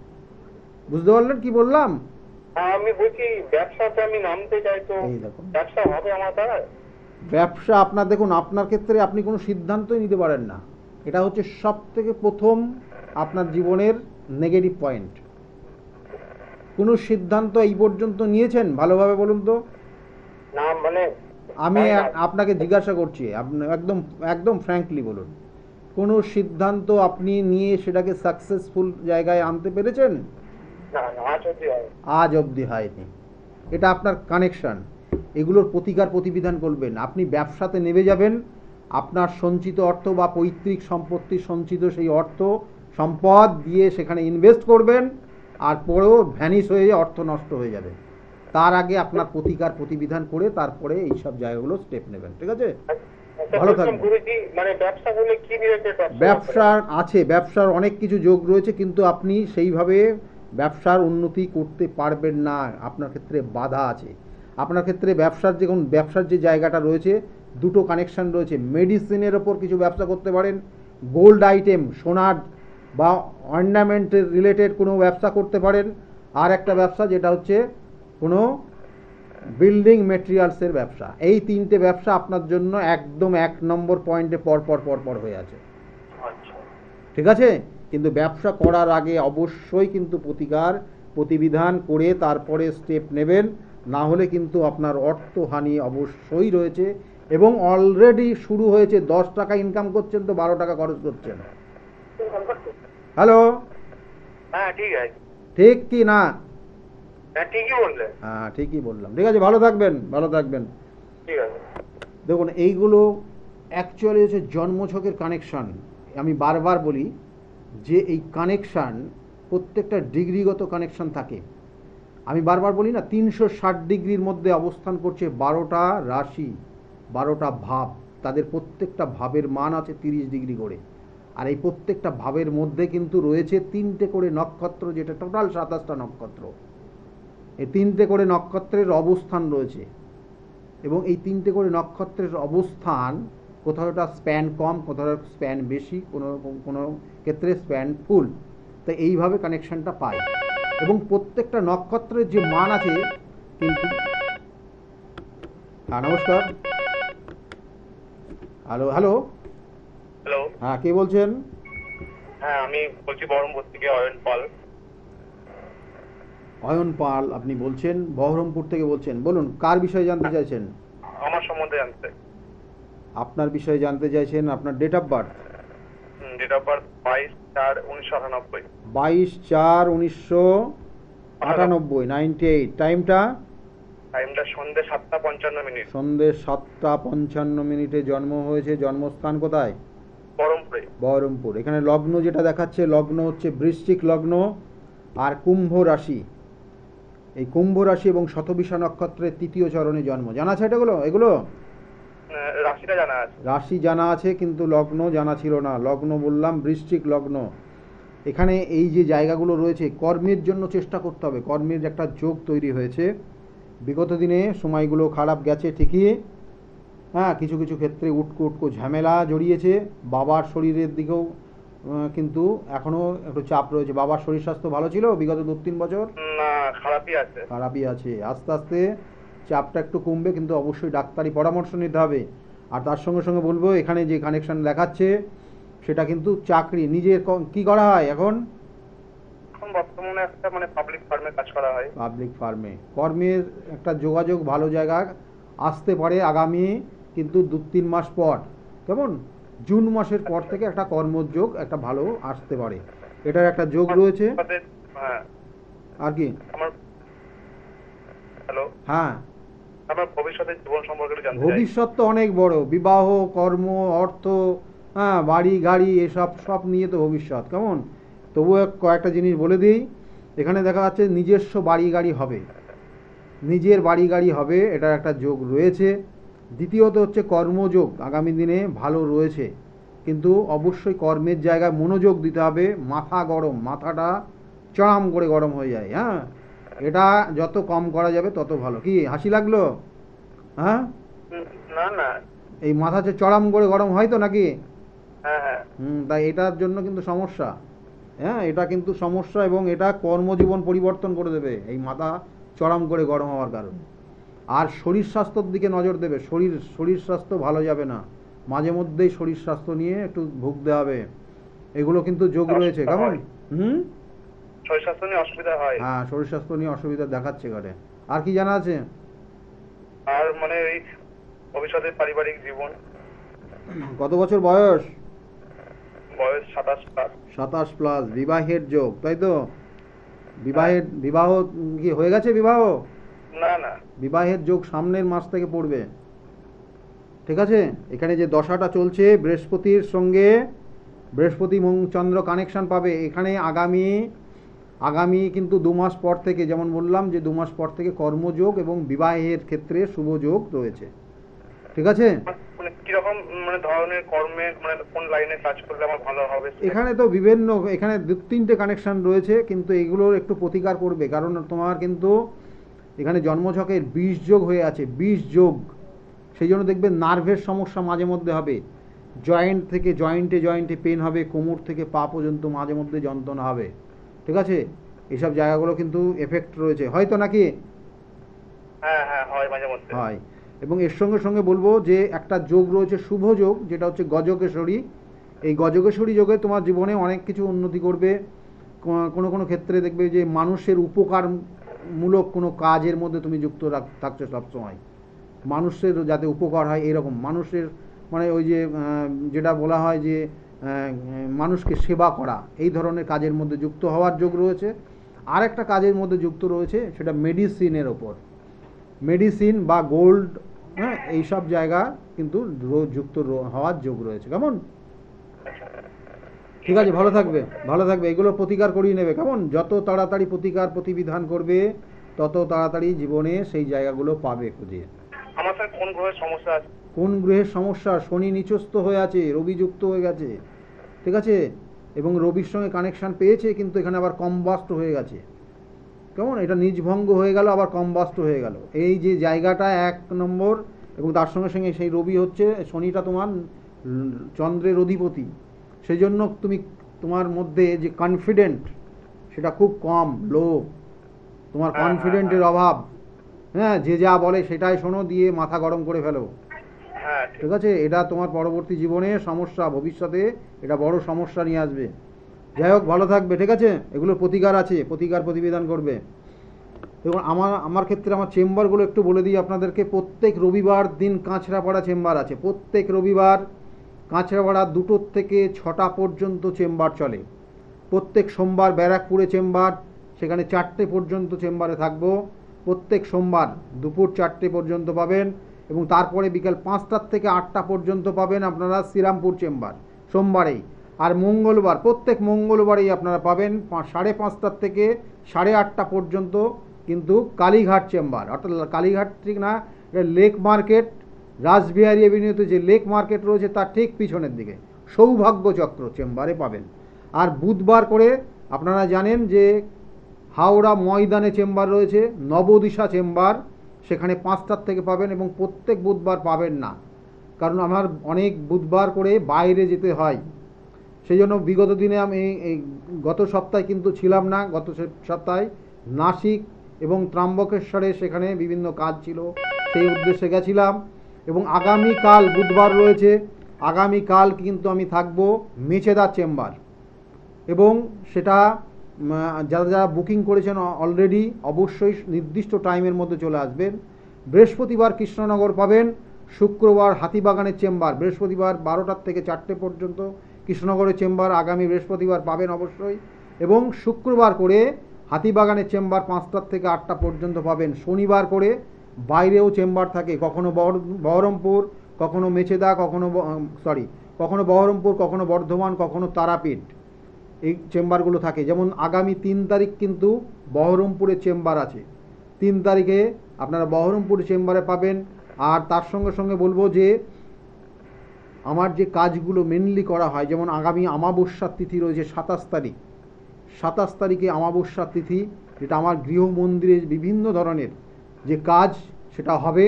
বুঝতে পারলেন কি বললাম?
আমি বলছি ব্যবসাতে আমি নামতে চাই, তো ব্যবসা হবে আমার দ্বারা?
ব্যবসা আপনার দেখুন, আপনার ক্ষেত্রে আপনি কোনো সিদ্ধান্তই নিতে পারেন না। এটা হচ্ছে সব থেকে প্রথম আপনার জীবনের নেগেটিভ পয়েন্ট। কোনো সিদ্ধান্ত এই পর্যন্ত নিয়েছেন ভালোভাবে বলুন তো?
না, মানে
আমি আপনাকে জিজ্ঞাসা করছি, আপনি একদম একদম ফ্র্যাঙ্কলি বলুন, কোনো সিদ্ধান্ত আপনি নিয়ে সেটাকে সাকসেসফুল জায়গায় আনতে পেরেছেন? আজ অবধি হয়নি। এটা আপনার কানেকশন, এগুলোর প্রতিকার প্রতিবিধান করবেন। আপনি ব্যবসাতে নেমে যাবেন, আপনার সঞ্চিত অর্থ বা পৈতৃক সম্পত্তি সঞ্চিত সেই অর্থ সম্পদ দিয়ে সেখানে ইনভেস্ট করবেন, আর পরেও ভ্যানিশ হয়ে অর্থ নষ্ট হয়ে যাবে। তার আগে আপনার প্রতিকার প্রতিবিধান করে তারপরে এইসব জায়গাগুলো স্টেপ নেবেন, ঠিক আছে? ভালো থাকবেন।
মানে ব্যবসা বলে কি রিলেটেড?
ব্যবসার আছে, ব্যবসার অনেক কিছু যোগ রয়েছে, কিন্তু আপনি সেইভাবে ব্যবসার উন্নতি করতে পারবেন না, আপনার ক্ষেত্রে বাধা আছে। আপনার ক্ষেত্রে ব্যবসার যে জায়গাটা রয়েছে, দুটো কানেকশন রয়েছে। মেডিসিনের ওপর কিছু ব্যবসা করতে পারেন, গোল্ড আইটেম সোনার বা অর্নামেন্টের রিলেটেড কোনো ব্যবসা করতে পারেন, আর একটা ব্যবসা যেটা হচ্ছে কোনো বিল্ডিং মেটেরিয়ালসের ব্যবসা। এই তিনটে ব্যবসা আপনার জন্য একদম 1 নম্বর পয়েন্টে পর হয়ে আছে, ঠিক আছে? কিন্তু ব্যবসা করার আগে অবশ্যই কিন্তু প্রতিকার প্রতিবিধান করে তারপরে স্টেপ নেবেন, না হলে কিন্তু আপনার অর্থহানি অবশ্যই রয়েছে। এবং অলরেডি শুরু হয়েছে। 10 টাকা ইনকাম করছেন তো 12 টাকা খরচ করছেন। হ্যালো,
হ্যাঁ ঠিক আছে।
ঠিক কি না?
হ্যাঁ ঠিকই বললেন।
হ্যাঁ ঠিকই বললাম। ঠিক আছে, ভালো থাকবেন, ভালো থাকবেন।
ঠিক আছে।
দেখুন, এইগুলো অ্যাকচুয়ালি হচ্ছে জন্মছকের কানেকশান। আমি বারবার বলি যে এই কানেকশান প্রত্যেকটা ডিগ্রিগত কানেকশান থাকে। আমি বারবার বলি না, 360 ডিগ্রির মধ্যে অবস্থান করছে 12টা রাশি, 12টা ভাব। তাদের প্রত্যেকটা ভাবের মান আছে 30 ডিগ্রি করে। আর এই প্রত্যেকটা ভাবের মধ্যে কিন্তু রয়েছে 3টে করে নক্ষত্র, যেটা টোটাল 27টা নক্ষত্র। এই 3টে করে নক্ষত্রের অবস্থান রয়েছে, এবং এই 3টে করে নক্ষত্রের অবস্থান কোথাও স্প্যান কম, কোথাও স্প্যান বেশি, কোনো ক্ষেত্রে স্প্যান ফুল। তাই এইভাবে কানেকশানটা পায়। এবং প্রত্যেকটা নক্ষত্রের যে মান আছে কিন্তু। হ্যাঁ নমস্কার। হ্যালো হ্যালো
হ্যালো,
হ্যাঁ কে বলছেন?
হ্যাঁ আমি বলছি বহরমপুর থেকে অয়ন পাল।
অয়ন পাল আপনি বলছেন, বহরমপুর থেকে বলছেন। বলুন, কার বিষয়ে জানতে চাইছেন?
আমার সম্বন্ধে জানতে।
আপনার বিষয়ে জানতে চাইছেন, আপনার date of birth?
Date of birth 22/4/1998।
22/4/1998, 98। টাইমটা?
টাইমটা সন্ধ্যে 7:55।
সন্ধ্যে 7:55 জন্ম হয়েছে। জন্মস্থান কোথায়?
বহরমপুরে।
বহরমপুর। এখানে লগ্ন যেটা দেখাচ্ছে, লগ্ন হচ্ছে বৃশ্চিক লগ্ন আর কুম্ভ রাশি। এই কুম্ভ রাশি এবং শতবিশা নক্ষত্রের তৃতীয় চরণে জন্ম। জানা আছে এগুলো?
রাশিটা জানা আছে।
রাশি জানা আছে কিন্তু লগ্ন জানা ছিল না। লগ্ন বললাম বৃশ্চিক লগ্ন। এখানে এই যে জায়গাগুলো রয়েছে, কর্মের জন্য চেষ্টা করতে হবে। কর্মের একটা যোগ তৈরি হয়েছে। বিগত দিনে সময়গুলো খারাপ গেছে ঠিকই, হ্যাঁ, কিছু কিছু ক্ষেত্রে উটকো ঝামেলা জড়িয়েছে। বাবার শরীরের দিকেও কিন্তু এখনও একটু চাপ রয়েছে। বাবার শরীর স্বাস্থ্য ভালো ছিল বিগত 2-3 বছর?
না, খারাপই আছে।
খারাপই আছে। আস্তে আস্তে চাপটা একটু কমবে, কিন্তু অবশ্যই ডাক্তারি পরামর্শ নিতে হবে। আর তার সঙ্গে সঙ্গে বলবো, এখানে যে কানেকশন দেখাচ্ছে সেটা কিন্তু চাকরি। নিজের কি করা হয় এখন?
এখন বর্তমানে একটা পাবলিক ফার্মে কাজ করা হয়।
পাবলিক ফার্মে কর্মের একটা যোগাযোগ ভালো জায়গা আসতে পারে আগামী কিন্তু 2-3 মাস পর। কেমন? জুন মাসের পর থেকে একটা কর্মযোগ একটা ভালো আসতে পারে। এটার একটা যোগ রয়েছে।
হ্যাঁ।
আর কি?
হ্যালো।
হ্যাঁ,
আমার ভবিষ্যতের জীবন সম্পর্কে জানতে চাই।
ভবিষ্যৎ তো অনেক বড়। বিবাহ, কর্ম, অর্থ, হ্যাঁ, বাড়ি গাড়ি, এসব সব নিয়ে তো ভবিষ্যৎ। কেমন? তবুও কয়েকটা জিনিস বলে দিই। এখানে দেখা যাচ্ছে নিজস্ব বাড়ি গাড়ি হবে, নিজের বাড়ি গাড়ি হবে, এটার একটা যোগ রয়েছে। দ্বিতীয়ত হচ্ছে কর্মযোগ আগামী দিনে ভালো রয়েছে, কিন্তু অবশ্যই কর্মের জায়গায় মনোযোগ দিতে হবে। মাথা গরম, মাথাটা চড়াম করে গরম হয়ে যায়। হ্যাঁ, এটা যত কম করা যাবে তত ভালো। কি হাসি লাগলো? হ্যাঁ,
না না,
এই মাথা যে চড়াম করে গরম হয় তো নাকি?
হ্যাঁ হ্যাঁ।
তাই এটার জন্য কিন্তু সমস্যা। হ্যাঁ, এটা কিন্তু সমস্যা এবং এটা কর্মজীবন পরিবর্তন করে দেবে এই মাথা চড়াম করে গরম হওয়ার কারণে। আর শরীর স্বাস্থ্যর দিকে নজর দেবে। শরীর স্বাস্থ্য ভালো যাবে না। মাঝে মধ্যেই শরীর স্বাস্থ্য নিয়ে একটু ভুগতে হবে। এগুলো কিন্তু যোগ রয়েছে। কেমন?
শরীর স্বাস্থ্য নিয়ে অসুবিধা হয়।
হ্যাঁ, শরীর স্বাস্থ্য নিয়ে অসুবিধা দেখাচ্ছে ঘরে। আর কি জানা আছে?
আর এই ভবিষ্যতের পারিবারিক জীবন।
কত বছর বয়স?
বয়স 27+।
27+। বিবাহের যোগ, তাই তো? বিবাহ কি হয়ে গেছে? বিবাহ?
না না,
বিবাহের যোগ সামনের মাস থেকে পড়বে। ঠিক আছে? এখানে যে দশাটা চলছে বৃহস্পতির সঙ্গে, বৃহস্পতি চন্দ্র কানেকশন পাবে এখানে আগামী কিন্তু 2 মাস পর থেকে, যেমন বললাম যে 2 মাস পর থেকে কর্মযোগ এবং বিবাহের ক্ষেত্রে শুভ যোগ রয়েছে। ঠিক আছে?
কিরকম ধরনের কর্মে কোন লাইনে কাজ করলে আমার ভালো হবে?
এখানে তো বিভিন্ন, এখানে 2-3টে কানেকশন রয়েছে, কিন্তু এগুলোর একটু প্রতিকার করবে। কারণ তোমার কিন্তু এখানে জন্মছকের 20 যোগ হয়ে আছে, 20 যোগ। সেই জন্য দেখবে নার্ভের সমস্যা মাঝে মধ্যে হবে। জয়েন্ট থেকে জয়েন্টে পেন হবে, কোমর থেকে পা পর্যন্ত মাঝে মধ্যে যন্ত্রণা হবে। ঠিক আছে? এইসব জায়গাগুলো কিন্তু এফেক্ট রয়েছে, হয়তো নাকি?
হ্যাঁ হ্যাঁ, হয় মাঝে মধ্যে
হয়। এবং এর সঙ্গে সঙ্গে বলবো যে একটা যোগ রয়েছে শুভ যোগ, যেটা হচ্ছে গজকেশরী। এই গজকেশরী যোগে তোমার জীবনে অনেক কিছু উন্নতি করবে। কোনো কোনো ক্ষেত্রে দেখবে যে মানুষের উপকারমূলক কোনো কাজের মধ্যে তুমি যুক্ত থাকছো সবসময়। মানুষের যাতে উপকার হয় এরকম, মানুষের ওই যে যেটা বলা হয় যে মানুষকে সেবা করা, এই ধরনের কাজের মধ্যে যুক্ত হওয়ার যোগ রয়েছে। আর একটা কাজের মধ্যে যুক্ত রয়েছে, সেটা মেডিসিনের ওপর, মেডিসিন বা গোল্ড, হ্যাঁ, এইসব জায়গা কিন্তু যুক্ত হওয়ার যোগ রয়েছে। কেমন? ঠিক আছে, ভালো থাকবে। এগুলো প্রতিকার করিয়ে নেবে। কেমন? যত তাড়াতাড়ি প্রতিবিধান করবে তত তাড়াতাড়ি জীবনে সেই জায়গাগুলো পাবে খুঁজে।
আমার স্যার কোন গ্রহের সমস্যা আছে?
কোন গ্রহের সমস্যা? শনি নিচস্থ হয়ে আছে, রবি যুক্ত হয়ে গেছে। ঠিক আছে? এবং রবির সঙ্গে কানেকশন পেয়েছে, কিন্তু এখানে আবার কম্বাস্ট হয়ে গেছে। কেমন? এটা নিজভঙ্গ হয়ে গেল, আবার কম্বাস্ট হয়ে গেল। এই যে জায়গাটা 1 নম্বর, এবং তার সঙ্গে সঙ্গে সেই রবি হচ্ছে, শনিটা তোমার চন্দ্রের অধিপতি। সেই জন্য তোমার মধ্যে যে কনফিডেন্ট সেটা খুব কম, লো। তোমার কনফিডেন্টের অভাব। হ্যাঁ, যে যা বলে সেটাই শোনো, দিয়ে মাথা গরম করে ফেলো। ঠিক আছে? এটা তোমার পরবর্তী জীবনে সমস্যা, ভবিষ্যতে এটা বড় সমস্যা নিয়ে আসবে। যাই হোক, ভালো থাকবে। ঠিক আছে? এগুলোর প্রতিকার আছে, প্রতিবিধান করবে। এবং আমার ক্ষেত্রে আমার চেম্বারগুলো একটু বলে দিই আপনাদেরকে। প্রত্যেক রবিবার দিন কাঁচরাপাড়া চেম্বার আছে, প্রত্যেক রবিবার কাঁচরাপাড়া 2টো থেকে 6টা পর্যন্ত চেম্বার চলে। প্রত্যেক সোমবার ব্যারাকপুরে চেম্বার, সেখানে 4টে পর্যন্ত চেম্বারে থাকবো। প্রত্যেক সোমবার দুপুর 4টে পর্যন্ত পাবেন, এবং তারপরে বিকাল 5টার থেকে 8টা পর্যন্ত পাবেন আপনারা শ্রীরামপুর চেম্বার সোমবারেই। আর মঙ্গলবার, প্রত্যেক মঙ্গলবারেই আপনারা পাবেন 5:30টার থেকে 8:30টা পর্যন্ত কিন্তু কালীঘাট চেম্বার, অর্থাৎ কালীঘাট ঠিক না, লেক মার্কেট, রাসবিহারী এভিনিউতে যে লেক মার্কেট রয়েছে তার ঠিক পিছনের দিকে সৌভাগ্য চক্র চেম্বারে পাবেন। আর বুধবার করে আপনারা জানেন যে হাওড়া ময়দানে চেম্বার রয়েছে, নবদিশা চেম্বার, সেখানে 5টার থেকে পাবেন, এবং প্রত্যেক বুধবার পাবেন না, কারণ আমার অনেক বুধবার করে বাইরে যেতে হয়। সেই জন্য বিগত দিনে আমি এই গত সপ্তাহে কিন্তু ছিলাম না, গত সপ্তাহে নাসিক এবং ত্র্যম্বকেশ্বরে সেখানে বিভিন্ন কাজ ছিল, সেই উদ্দেশ্যে গেছিলাম। এবং আগামীকাল বুধবার রয়েছে, আগামীকাল কিন্তু আমি থাকবো মেচেদা চেম্বার, এবং সেটা যারা যারা বুকিং করেছেন অলরেডি অবশ্যই নির্দিষ্ট টাইমের মধ্যে চলে আসবেন। বৃহস্পতিবার কৃষ্ণনগর পাবেন, শুক্রবার হাতিবাগানের চেম্বার, বৃহস্পতিবার 12টার থেকে 4টে পর্যন্ত কৃষ্ণনগরের চেম্বার আগামী বৃহস্পতিবার পাবেন অবশ্যই, এবং শুক্রবার করে হাতিবাগানের চেম্বার 5টার থেকে 8টা পর্যন্ত পাবেন। শনিবার করে বাইরেও চেম্বার থাকে, কখনো বহরমপুর, কখনো মেচেদা, কখনো বহরমপুর, কখনো বর্ধমান, কখনো তারাপীঠ, এই চেম্বারগুলো থাকে। যেমন আগামী 3 তারিখ কিন্তু বহরমপুরে চেম্বার আছে, 3 তারিখে আপনারা বহরমপুর চেম্বারে পাবেন। আর তার সঙ্গে সঙ্গে বলবো যে আমার যে কাজগুলো মেনলি করা হয়, যেমন আগামী অমাবস্যার তিথি রয়েছে 27 তারিখে অমাবস্যার তিথি, যেটা আমার গৃহ মন্দিরে বিভিন্ন ধরনের যে কাজ সেটা হবে।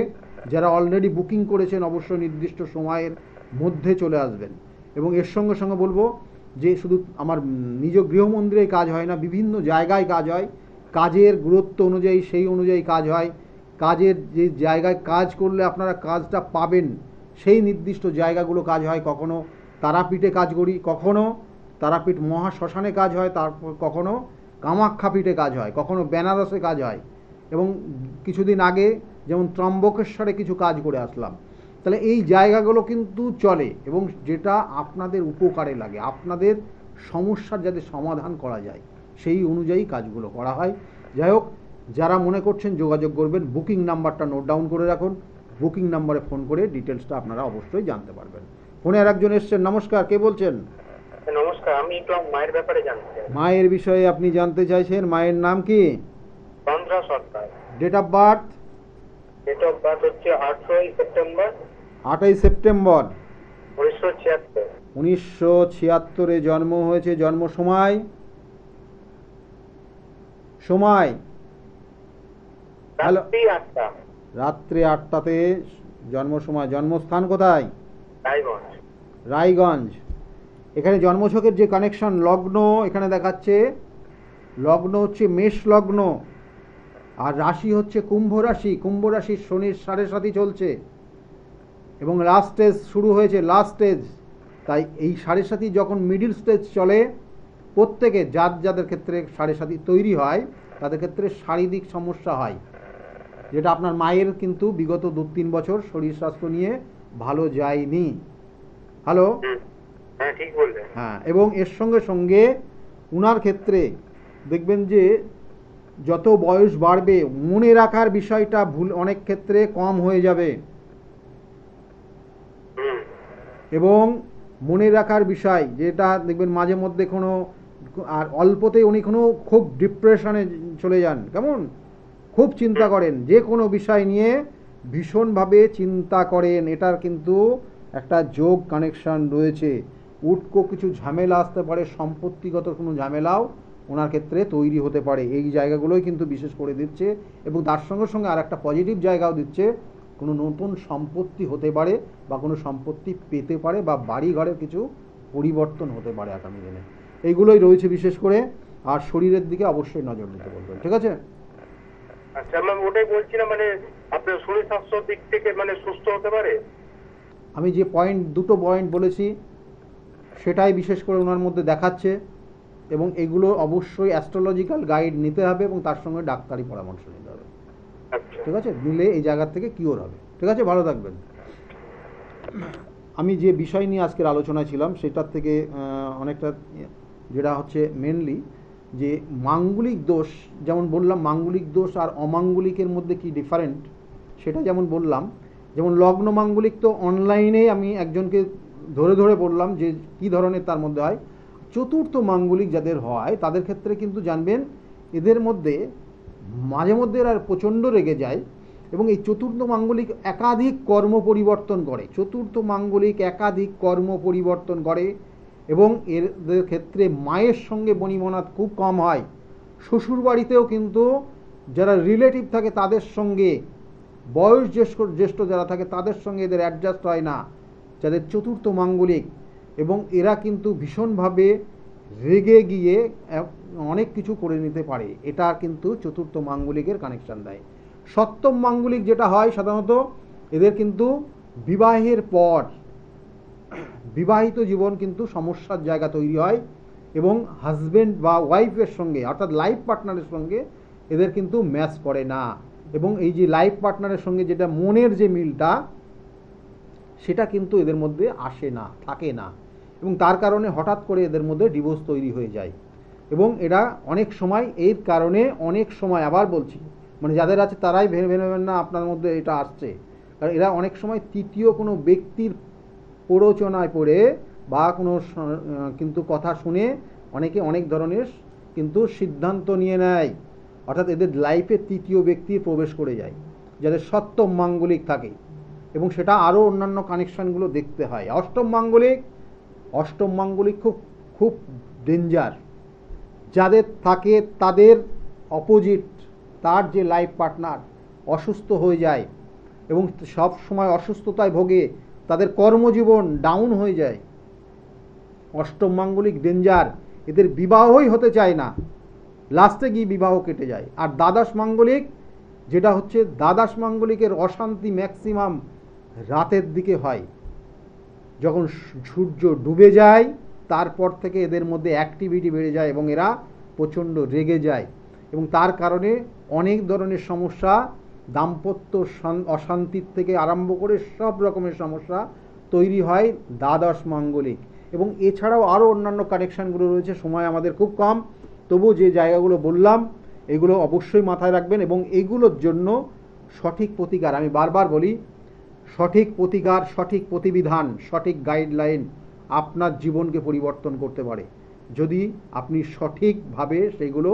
যারা অলরেডি বুকিং করেছেন অবশ্যই নির্দিষ্ট সময়ের মধ্যে চলে আসবেন। এবং এর সঙ্গে সঙ্গে বলবো যে শুধু আমার নিজ গৃহ মন্দিরেই কাজ হয় না, বিভিন্ন জায়গায় কাজ হয়, কাজের গুরুত্ব অনুযায়ী সেই অনুযায়ী কাজ হয়। কাজের যে জায়গায় কাজ করলে আপনারা কাজটা পাবেন সেই নির্দিষ্ট জায়গাগুলো কাজ হয়। কখনো তারাপীঠে কাজ করি, কখনো তারাপীঠ মহাশ্মশানে কাজ হয়, তারপর কখনো কামাখ্যাপীঠে কাজ হয়, কখনো বেনারসে কাজ হয়, এবং কিছুদিন আগে যেমন ত্র্যম্বকেশ্বরে কিছু কাজ করে আসলাম। তাহলে এই জায়গাগুলো কিন্তু চলে, এবং যেটা আপনাদের উপকারে লাগে, আপনাদের সমস্যার যাতে সমাধান করা যায় সেই অনুযায়ী কাজগুলো করা হয়। যাই হোক, যারা মনে করছেন যোগাযোগ করবেন, বুকিং নাম্বারটা নোট ডাউন করে রাখুন, বুকিং নাম্বারে ফোন করে ডিটেলসটা আপনারা অবশ্যই জানতে পারবেন। ফোনে আর একজন এসছেন, নমস্কার, কে বলছেন?
নমস্কার, আমি একটু মায়ের ব্যাপারে জানতে চাই।
মায়ের বিষয়ে আপনি জানতে চাইছেন, মায়ের নাম কি?
Chandra Sarkar.
Date of birth?
Date of birth হচ্ছে 8ই সেপ্টেম্বর 1976।
1976 জন্ম হয়েছে। জন্ম সময়? হ্যালো, রাত্রে 8টাতে জন্ম সময়। জন্মস্থান কোথায়? রায়গঞ্জ। এখানে জন্মছকের যে কানেকশন, লগ্ন এখানে দেখাচ্ছে, লগ্ন হচ্ছে মেষ লগ্ন, আর রাশি হচ্ছে কুম্ভ রাশি। কুম্ভ রাশির শনির 7.5 চলছে, এবং লাস্ট স্টেজ শুরু হয়েছে, লাস্ট স্টেজ। তাই এই 7.5 যখন মিডিল স্টেজ চলে, প্রত্যেকে যাদের ক্ষেত্রে 7.5 তৈরি হয় তাদের ক্ষেত্রে শারীরিক সমস্যা হয়, যেটা আপনার মায়ের কিন্তু বিগত 2-3 বছর শরীর স্বাস্থ্য নিয়ে ভালো যায়নি। হ্যালো,
হ্যাঁ ঠিক বললেন।
হ্যাঁ, এবং এর সঙ্গে সঙ্গে উনার ক্ষেত্রে দেখবেন যে যত বয়স বাড়বে মনে রাখার বিষয়টা ভুল অনেক ক্ষেত্রে কম হয়ে যাবে, এবং মনে রাখার বিষয় যেটা দেখবেন মাঝে মধ্যে কোনো, আর অল্পতে উনি কোনো খুব ডিপ্রেশনে চলে যান, কেমন খুব চিন্তা করেন, যে কোনো বিষয় নিয়ে ভীষণভাবে চিন্তা করেন। এটার কিন্তু একটা যোগ কানেকশন রয়েছে। উটকো কিছু ঝামেলা আসতে পারে, সম্পত্তিগত কোনো ঝামেলাও ওনার ক্ষেত্রে তৈরি হতে পারে। এই জায়গাগুলোই কিন্তু বিশেষ করে দিচ্ছে, এবং তার সঙ্গে সঙ্গে আর একটা পজিটিভ জায়গাও দিচ্ছে, কোনো নতুন সম্পত্তি হতে পারে, বা কোনো সম্পত্তি পেতে পারে, বা বাড়ি ঘরের কিছু পরিবর্তন হতে পারে আগামী দিনে। এইগুলোই রয়েছে বিশেষ করে। আর শরীরের দিকে অবশ্যই নজর দিতে বলবেন, ঠিক আছে?
আচ্ছা, আমি ওটাই বলছিলাম, মানে আপনার শরীর স্বাস্থ্যের দিক থেকে মানে সুস্থ হতে পারে।
আমি যে দুটো পয়েন্ট বলেছি সেটাই বিশেষ করে ওনার মধ্যে দেখাচ্ছে, এবং এগুলো অবশ্যই অ্যাস্ট্রোলজিক্যাল গাইড নিতে হবে এবং তার সঙ্গে ডাক্তারি পরামর্শ নিতে হবে।
আচ্ছা।
ঠিক আছে, নিলে এই জায়গা থেকে কিওর হবে। ঠিক আছে, ভালো থাকবেন। আমি যে বিষয় নিয়ে আজকের আলোচনায় ছিলাম সেটার থেকে অনেকটা, যেটা হচ্ছে মেনলি যে মাঙ্গলিক দোষ, যেমন বললাম মাঙ্গলিক দোষ আর অমাঙ্গলিকের মধ্যে কি ডিফারেন্ট সেটা যেমন বললাম। যেমন লগ্ন মাঙ্গলিক তো অনলাইনে আমি একজনকে ধরে ধরে বললাম যে কি ধরনের তার মধ্যে হয়। চতুর্থ মাঙ্গলিক যাদের হয় তাদের ক্ষেত্রে কিন্তু জানবেন এদের মধ্যে মাঝে মধ্যে এরা প্রচণ্ড রেগে যায় এবং এই চতুর্থ মাঙ্গলিক একাধিক কর্ম পরিবর্তন করে। চতুর্থ মাঙ্গলিক একাধিক কর্ম পরিবর্তন করে এবং এদের ক্ষেত্রে মায়ের সঙ্গে বনিবনা খুব কম হয়। শ্বশুর বাড়িতেও কিন্তু যারা রিলেটিভ থাকে তাদের সঙ্গে, বয়স জ্যেষ্ঠ যারা থাকে তাদের সঙ্গে এদের অ্যাডজাস্ট হয় না, যাদের চতুর্থ মাঙ্গলিক। এবং এরা কিন্তু ভীষণভাবে রেগে গিয়ে অনেক কিছু করে নিতে পারে। এটা কিন্তু চতুর্থ মাঙ্গলিকের কানেকশান দেয়। সপ্তম মাঙ্গলিক যেটা হয় সাধারণত এদের কিন্তু বিবাহের পর বিবাহিত জীবন কিন্তু সমস্যার জায়গা তৈরি হয় এবং হাজব্যান্ড বা ওয়াইফের সঙ্গে অর্থাৎ লাইফ পার্টনারের সঙ্গে এদের কিন্তু ম্যাচ করে না। এবং এই যে লাইফ পার্টনারের সঙ্গে যেটা মনের যে মিলটা সেটা কিন্তু এদের মধ্যে আসে না, থাকে না, এবং তার কারণে হঠাৎ করে এদের মধ্যে ডিভোর্স তৈরি হয়ে যায়। এবং এরা অনেক সময় এর কারণে অনেক সময়, আবার বলছি, মানে যাদের আছে তারাই ভেবে নেবেন না আপনার মধ্যে এটা আসছে, কারণ এরা অনেক সময় তৃতীয় কোনো ব্যক্তির প্ররোচনায় পড়ে বা কোনো কিন্তু কথা শুনে অনেকে অনেক ধরনের কিন্তু সিদ্ধান্ত নিয়ে নেয়, অর্থাৎ এদের লাইফে তৃতীয় ব্যক্তির প্রবেশ করে যায় যাদের সপ্তম মাঙ্গলিক থাকে। এবং সেটা আরও অন্যান্য কানেকশানগুলো দেখতে হয়। অষ্টম মাঙ্গলিক খুব খুব ডেঞ্জার। যাদের থাকে তাদের অপোজিট, তার যে লাইফ পার্টনার অসুস্থ হয়ে যায় এবং সব সময় অসুস্থতায় ভোগে, তাদের কর্মজীবন ডাউন হয়ে যায়। অষ্টম মাঙ্গলিক ডেঞ্জার, এদের বিবাহই হতে চায় না, লাস্টে গিয়ে বিবাহ কেটে যায়। আর দ্বাদশ মাঙ্গলিক যেটা হচ্ছে, দ্বাদশ মাঙ্গলিকের অশান্তি ম্যাক্সিমাম রাতের দিকে হয়, যখন সূর্য ডুবে যায় তারপর থেকে এদের মধ্যে অ্যাক্টিভিটি বেড়ে যায় এবং এরা প্রচণ্ড রেগে যায় এবং তার কারণে অনেক ধরনের সমস্যা, দাম্পত্য অশান্তির থেকে আরম্ভ করে সব রকমের সমস্যা তৈরি হয় দ্বাদশ মাঙ্গলিক। এবং এছাড়াও আরও অন্যান্য কানেকশানগুলো রয়েছে, সময় আমাদের খুব কম, তবু যে জায়গাগুলো বললাম এগুলো অবশ্যই মাথায় রাখবেন। এবং এগুলোর জন্য সঠিক প্রতিকার, আমি বারবার বলি, সঠিক প্রতিকার, সঠিক প্রতিবিধান, সঠিক গাইডলাইন আপনার জীবনকে পরিবর্তন করতে পারে যদি আপনি সঠিকভাবে সেগুলো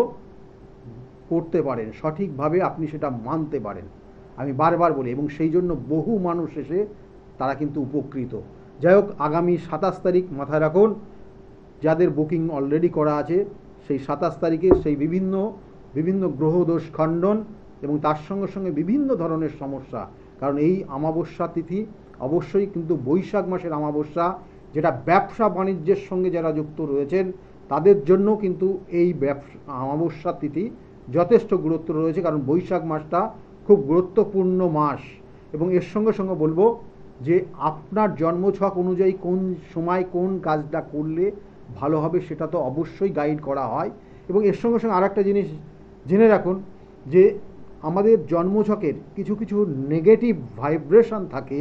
করতে পারেন, সঠিকভাবে আপনি সেটা মানতে পারেন। আমি বারবার বলি, এবং সেই জন্য বহু মানুষ এসে তারা কিন্তু উপকৃত। যাই হোক, আগামী 27 তারিখ মাথায় রাখুন, যাদের বুকিং অলরেডি করা আছে সেই 27 তারিখে সেই বিভিন্ন গ্রহদোষ খণ্ডন এবং তার সঙ্গে সঙ্গে বিভিন্ন ধরনের সমস্যা। কারণ এই অমাবস্যা তিথি অবশ্যই কিন্তু বৈশাখ মাসের অমাবস্যা, যেটা ব্যবসা বাণিজ্যের সঙ্গে যারা যুক্ত রয়েছেন তাদের জন্য কিন্তু এই অমাবস্যা তিথি যথেষ্ট গুরুত্ব রয়েছে, কারণ বৈশাখ মাসটা খুব গুরুত্বপূর্ণ মাস। এবং এর সঙ্গে সঙ্গে বলবো যে আপনার জন্মছক অনুযায়ী কোন সময় কোন কাজটা করলে ভালো হবে সেটা তো অবশ্যই গাইড করা হয়। এবং এর সঙ্গে সঙ্গে আর একটা জিনিস জেনে রাখুন যে আমাদের জন্মছকের কিছু কিছু নেগেটিভ ভাইব্রেশন থাকে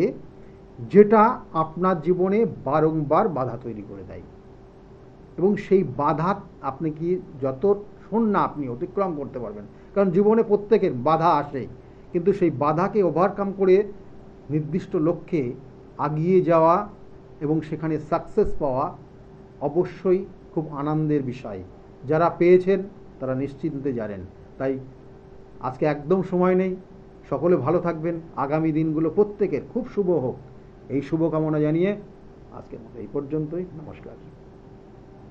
যেটা আপনার জীবনে বারংবার বাধা তৈরি করে দেয়, এবং সেই বাধা আপনি কি যতক্ষণ না আপনি অতিক্রম করতে পারবেন, কারণ জীবনে প্রত্যেকের বাধা আসে, কিন্তু সেই বাধাকে ওভারকাম করে নির্দিষ্ট লক্ষ্যে এগিয়ে যাওয়া এবং সেখানে সাকসেস পাওয়া অবশ্যই খুব আনন্দের বিষয়। যারা পেয়েছেন তারা নিশ্চিন্তে জানেন। তাই আজকে একদম সময় নেই, সকলে ভালো থাকবেন, আগামী দিনগুলো প্রত্যেকের খুব শুভ হোক, এই শুভকামনা জানিয়ে আজকের মতো এই পর্যন্তই। নমস্কার।